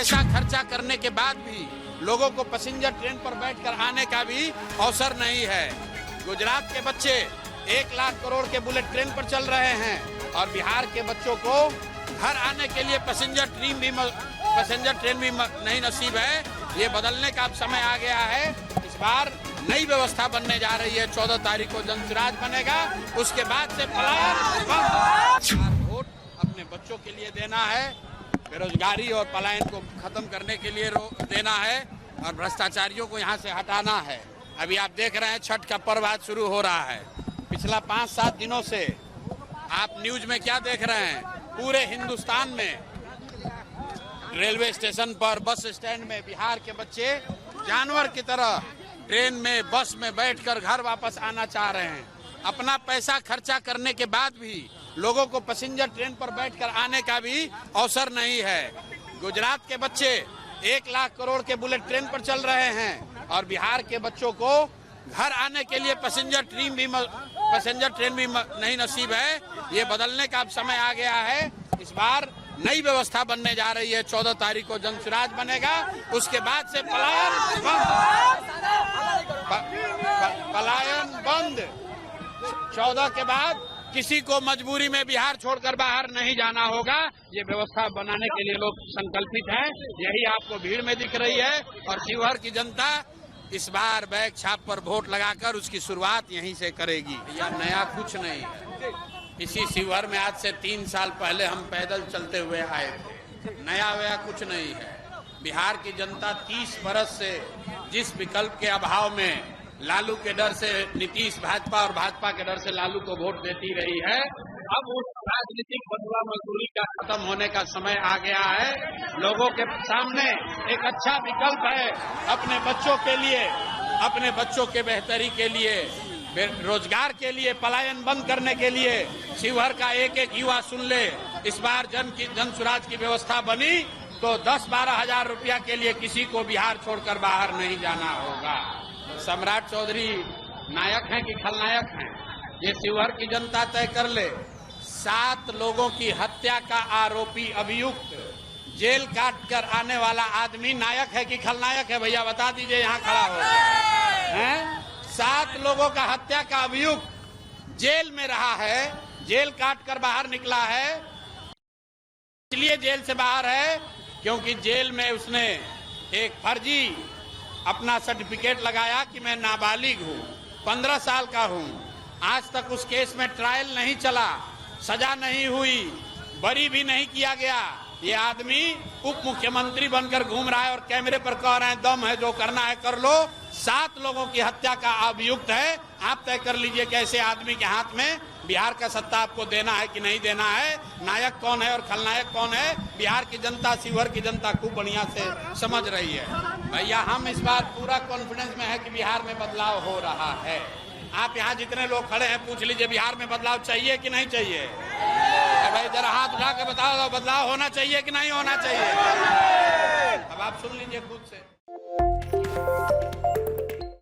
पैसा खर्चा करने के बाद भी लोगों को पैसेंजर ट्रेन पर बैठकर आने का भी अवसर नहीं है। गुजरात के बच्चे 1 लाख करोड़ के बुलेट ट्रेन पर चल रहे हैं और बिहार के बच्चों को घर आने के लिए पैसेंजर ट्रेन भी नहीं नसीब है। ये बदलने का अब समय आ गया है। इस बार नई व्यवस्था बनने जा रही है। 14 तारीख को जनसुराज बनेगा, उसके बाद से पलायन वोट अपने बच्चों के लिए देना है, बेरोजगारी और पलायन को खत्म करने के लिए देना है और भ्रष्टाचारियों को यहाँ से हटाना है। अभी आप देख रहे हैं छठ का पर्व आज शुरू हो रहा है। पिछला 5-7 दिनों से आप न्यूज में क्या देख रहे हैं, पूरे हिंदुस्तान में रेलवे स्टेशन पर, बस स्टैंड में बिहार के बच्चे जानवर की तरह ट्रेन में, बस में बैठकर घर वापस आना चाह रहे हैं। अपना पैसा खर्चा करने के बाद भी लोगों को पैसेंजर ट्रेन पर बैठकर आने का भी अवसर नहीं है। गुजरात के बच्चे 1 लाख करोड़ के बुलेट ट्रेन पर चल रहे हैं और बिहार के बच्चों को घर आने के लिए पैसेंजर ट्रेन भी नहीं नसीब है। ये बदलने का अब समय आ गया है। इस बार नई व्यवस्था बनने जा रही है। 14 तारीख को जनसुराज बनेगा, उसके बाद से पलायन बंद। 14 के बाद किसी को मजबूरी में बिहार छोड़कर बाहर नहीं जाना होगा। ये व्यवस्था बनाने के लिए लोग संकल्पित हैं। यही आपको भीड़ में दिख रही है और शिवहर की जनता इस बार बैग छाप पर वोट लगाकर उसकी शुरुआत यहीं से करेगी। यह नया कुछ नहीं है। इसी शिवहर में आज से 3 साल पहले हम पैदल चलते हुए आए थे। नया वया कुछ नहीं है। बिहार की जनता 30 बरस से जिस विकल्प के अभाव में लालू के डर से नीतीश भाजपा और भाजपा के डर से लालू को वोट देती रही है, अब उस राजनीतिक बदला मजदूरी का खत्म होने का समय आ गया है। लोगों के सामने एक अच्छा विकल्प है अपने बच्चों के लिए, अपने बच्चों के बेहतरी के लिए, रोजगार के लिए, पलायन बंद करने के लिए। शिवहर का एक एक युवा सुन ले, इस बार जनसुराज की व्यवस्था बनी तो 10-12 हजार रुपया के लिए किसी को बिहार छोड़कर बाहर नहीं जाना होगा। सम्राट चौधरी नायक हैं कि खलनायक हैं, ये शिवहर की जनता तय कर ले। 7 लोगों की हत्या का आरोपी अभियुक्त जेल काट कर आने वाला आदमी नायक है कि खलनायक है? भैया बता दीजिए, यहाँ खड़ा हो। 7 लोगों का हत्या का अभियुक्त जेल में रहा है, जेल काट कर बाहर निकला है। इसलिए जेल से बाहर है क्योंकि जेल में उसने एक फर्जी अपना सर्टिफिकेट लगाया कि मैं नाबालिग हूँ, 15 साल का हूँ। आज तक उस केस में ट्रायल नहीं चला, सजा नहीं हुई, बरी भी नहीं किया गया। ये आदमी उप मुख्यमंत्री बनकर घूम रहा है और कैमरे पर कह रहे हैं दम है, जो करना है कर लो। 7 लोगों की हत्या का अभियुक्त है। आप तय कर लीजिए कि ऐसे आदमी के हाथ में बिहार का सत्ता आपको देना है कि नहीं देना है। नायक कौन है और खलनायक कौन है, बिहार की जनता, शिवहर की जनता खूब बढ़िया से समझ रही है। भैया हम इस बार पूरा कॉन्फिडेंस में है कि बिहार में बदलाव हो रहा है। आप यहाँ जितने लोग खड़े हैं पूछ लीजिए बिहार में बदलाव चाहिए कि नहीं चाहिए? भाई जरा हाथ उठा के बताओ, बदलाव होना चाहिए कि नहीं होना चाहिए? अब आप सुन लीजिए खुद से।